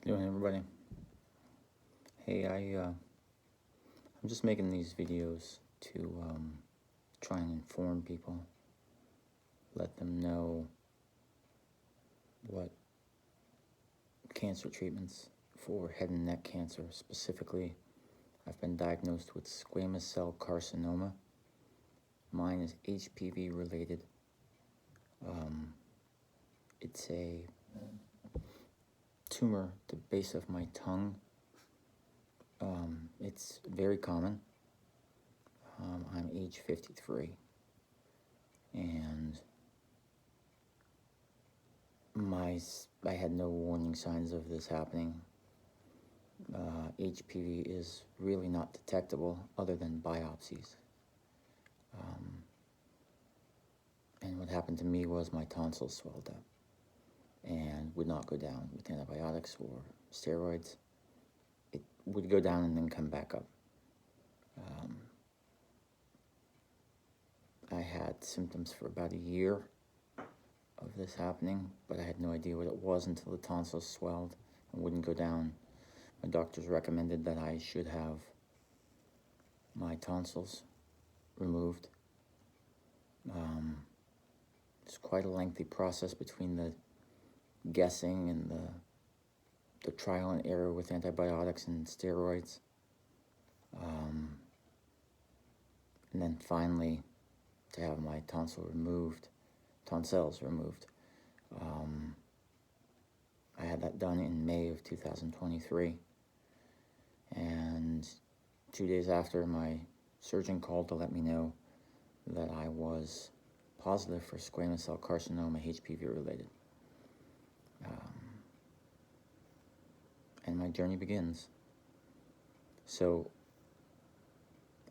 Doing, everybody? Hey, I'm just making these videos to try and inform people, let them know what cancer treatments for head and neck cancer specifically. I've been diagnosed with squamous cell carcinoma. Mine is HPV related. It's a tumor at the base of my tongue. It's very common. I'm age 53, and I had no warning signs of this happening. HPV is really not detectable other than biopsies. And what happened to me was my tonsils swelled up and would not go down with antibiotics or steroids. It would go down and then come back up. I had symptoms for about a year of this happening, but I had no idea what it was until the tonsils swelled and wouldn't go down. My doctors recommended that I should have my tonsils removed. It's quite a lengthy process between the guessing and the trial and error with antibiotics and steroids. And then finally to have my tonsils removed. I had that done in May of 2023. And 2 days after, my surgeon called to let me know that I was positive for squamous cell carcinoma, HPV related. And my journey begins. So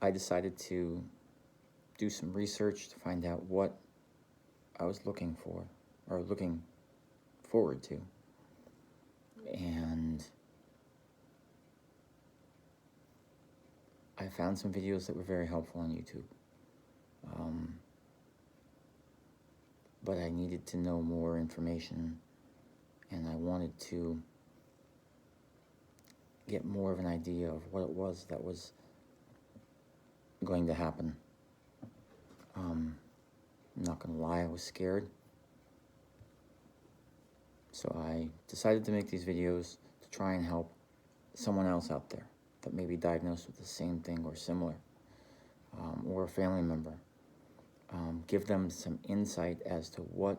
I decided to do some research to find out what I was looking for, or looking forward to. And I found some videos that were very helpful on YouTube. But I needed to know more information, and I wanted to get more of an idea of what it was that was going to happen. I'm not gonna lie, I was scared. So I decided to make these videos to try and help someone else out there that may be diagnosed with the same thing or similar, or a family member. Give them some insight as to what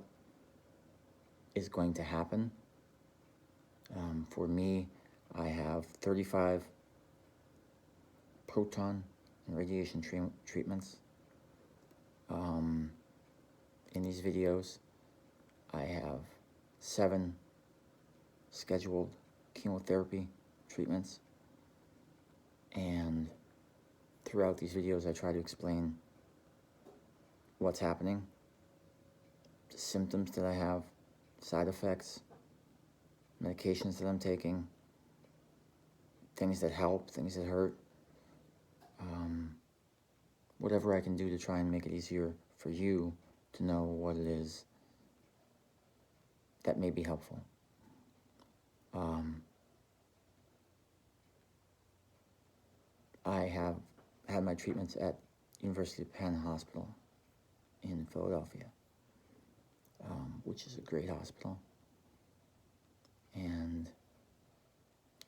is going to happen. For me, I have 35 proton and radiation treatments. In these videos, I have 7 scheduled chemotherapy treatments, and throughout these videos I try to explain what's happening, the symptoms that I have, side effects, medications that I'm taking, things that help, things that hurt, whatever I can do to try and make it easier for you to know what it is that may be helpful. I have had my treatments at University of Penn Hospital in Philadelphia, which is a great hospital. And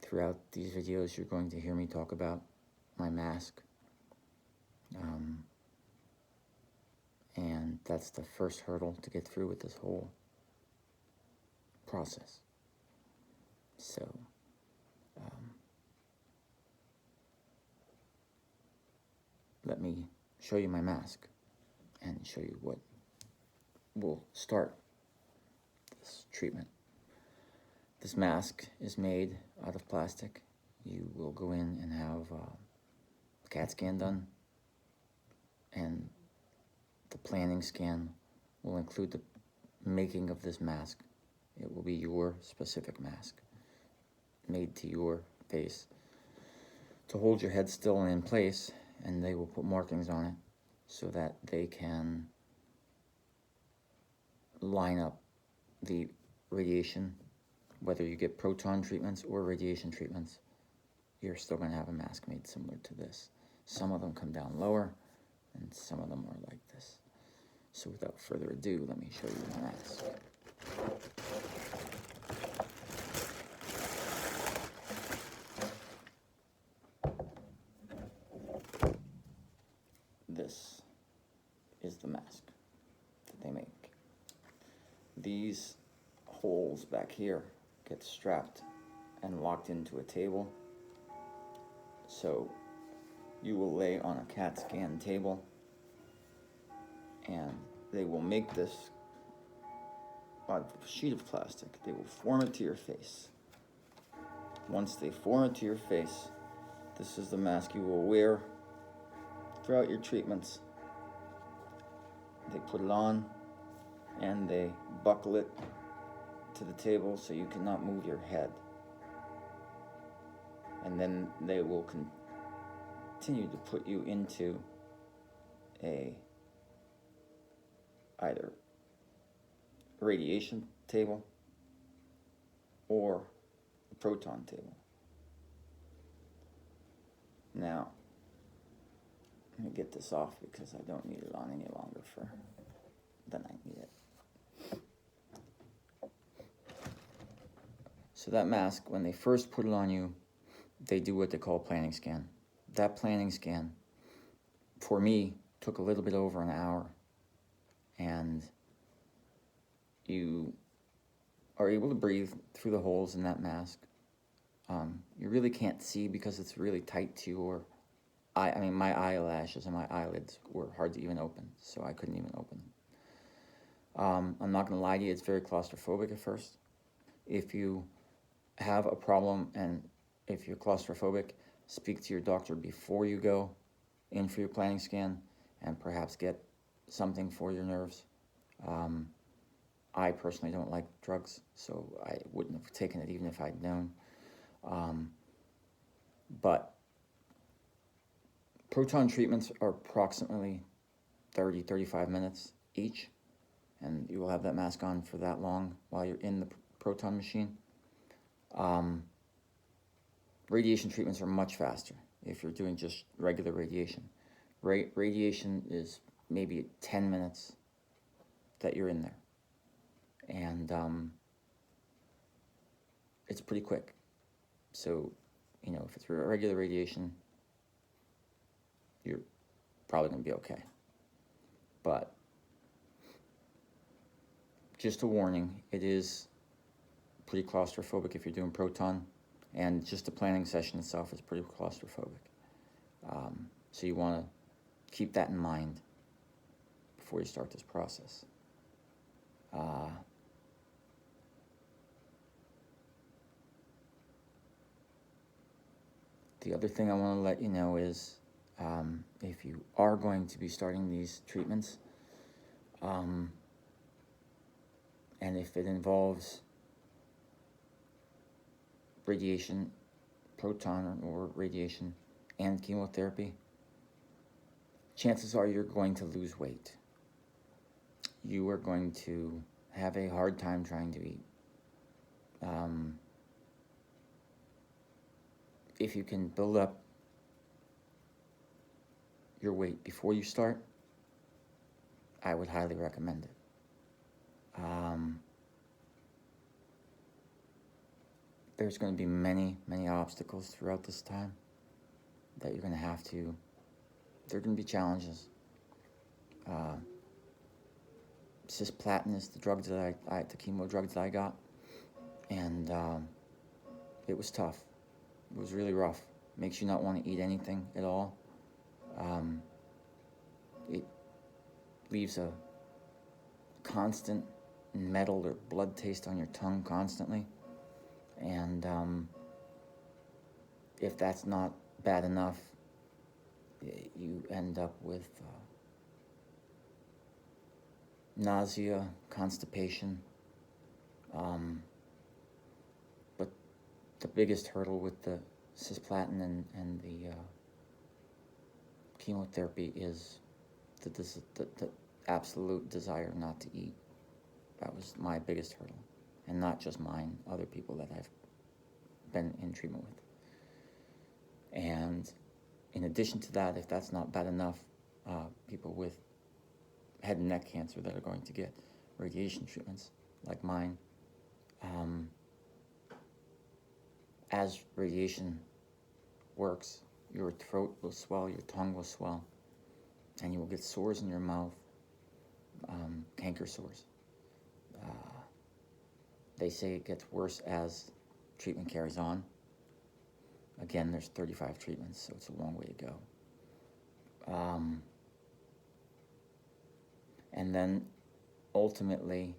throughout these videos, you're going to hear me talk about my mask. And that's the first hurdle to get through with this whole process. So, let me show you my mask and show you what will start this treatment. This mask is made out of plastic. You will go in and have a CAT scan done, and the planning scan will include the making of this mask. It will be your specific mask, made to your face, to hold your head still and in place, and they will put markings on it so that they can line up the radiation whether you get proton treatments or radiation treatments, you're still going to have a mask made similar to this. Some of them come down lower, and some of them are like this. So without further ado, let me show you the mask. This is the mask that they make. These holes back here get strapped and locked into a table. So you will lay on a CAT scan table, and they will make this sheet of plastic. They will form it to your face. Once they form it to your face, this is the mask you will wear throughout your treatments. They put it on and they buckle it to the table so you cannot move your head. And then they will continue to put you into either radiation table or a proton table. Now, let me get this off because I don't need it on any longer than I need it. So that mask, when they first put it on you, they do what they call a planning scan. That planning scan, for me, took a little bit over an hour, and you are able to breathe through the holes in that mask. You really can't see because it's really tight to your eye. I mean, my eyelashes and my eyelids were hard to even open, so I couldn't even open them. I'm not going to lie to you, it's very claustrophobic at first. If you have a problem and if you're claustrophobic, speak to your doctor before you go in for your planning scan and perhaps get something for your nerves. I personally don't like drugs, so I wouldn't have taken it even if I'd known. But proton treatments are approximately 30-35 minutes each, and you will have that mask on for that long while you're in the proton machine. Radiation treatments are much faster if you're doing just regular radiation. Radiation is maybe 10 minutes that you're in there. And it's pretty quick. So, you know, if it's regular radiation, you're probably going to be okay. But just a warning, it is pretty claustrophobic if you're doing proton, and just the planning session itself is pretty claustrophobic. So you want to keep that in mind before you start this process. The other thing I want to let you know is if you are going to be starting these treatments, and if it involves radiation, proton or radiation, and chemotherapy, chances are you're going to lose weight. You are going to have a hard time trying to eat. If you can build up your weight before you start, I would highly recommend it. There's going to be many obstacles throughout this time that you're going to have to, there are going to be challenges. Cisplatin is the drugs that the chemo drugs that I got, and it was tough. It was really rough. Makes you not want to eat anything at all. It leaves a constant metal or blood taste on your tongue constantly. And if that's not bad enough, you end up with nausea, constipation. But the biggest hurdle with the cisplatin and the chemotherapy is the absolute desire not to eat. That was my biggest hurdle. and not just mine, other people that I've been in treatment with. And in addition to that, if that's not bad enough, people with head and neck cancer that are going to get radiation treatments like mine, as radiation works, your throat will swell, your tongue will swell, and you will get sores in your mouth, canker sores. They say it gets worse as treatment carries on. Again, there's 35 treatments, so it's a long way to go. And then ultimately,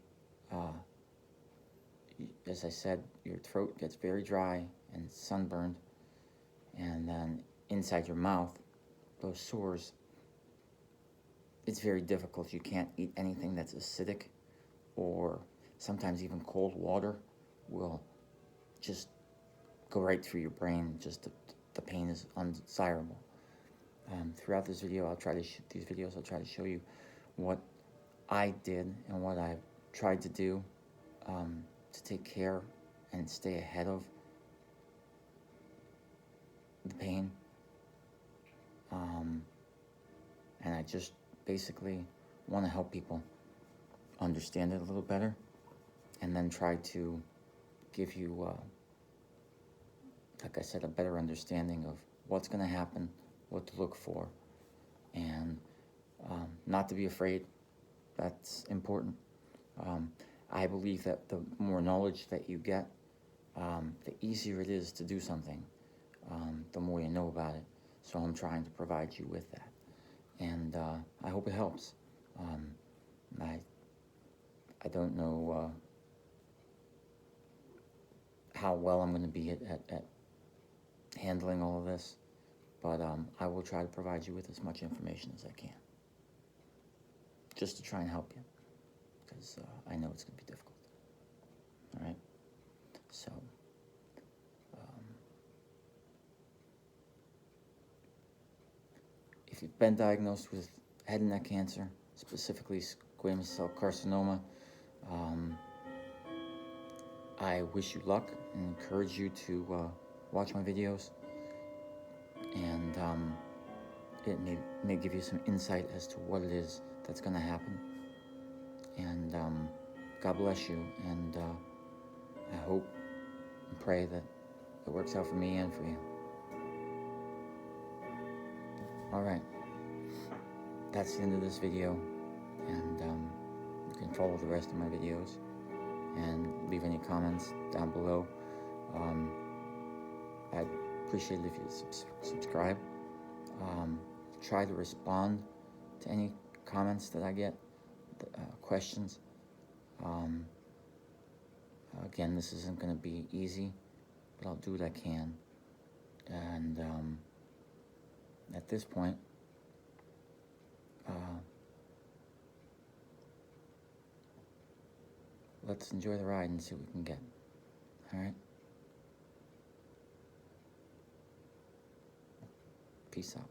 as I said, your throat gets very dry and sunburned, and then inside your mouth, those sores, it's very difficult. You can't eat anything that's acidic, or sometimes even cold water will just go right through your brain. Just the pain is undesirable. Throughout this video, I'll try to show you what I did and what I've tried to do to take care and stay ahead of the pain. And I just basically want to help people understand it a little better, and then try to give you, like I said, a better understanding of what's going to happen, what to look for, and not to be afraid. That's important. I believe that the more knowledge that you get, the easier it is to do something, the more you know about it. So I'm trying to provide you with that. And I hope it helps. I don't know how well I'm going to be at handling all of this, but I will try to provide you with as much information as I can, just to try and help you, because I know it's going to be difficult. All right? So, if you've been diagnosed with head and neck cancer, specifically squamous cell carcinoma, I wish you luck and encourage you to watch my videos, and it may give you some insight as to what it is that's going to happen. And God bless you, and I hope and pray that it works out for me and for you. All right, that's the end of this video, and you can follow the rest of my videos and leave any comments down below. I'd appreciate it if you subscribe. Try to respond to any comments that I get, questions. Again, this isn't going to be easy, but I'll do what I can. And at this point, let's enjoy the ride and see what we can get. All right? Peace out.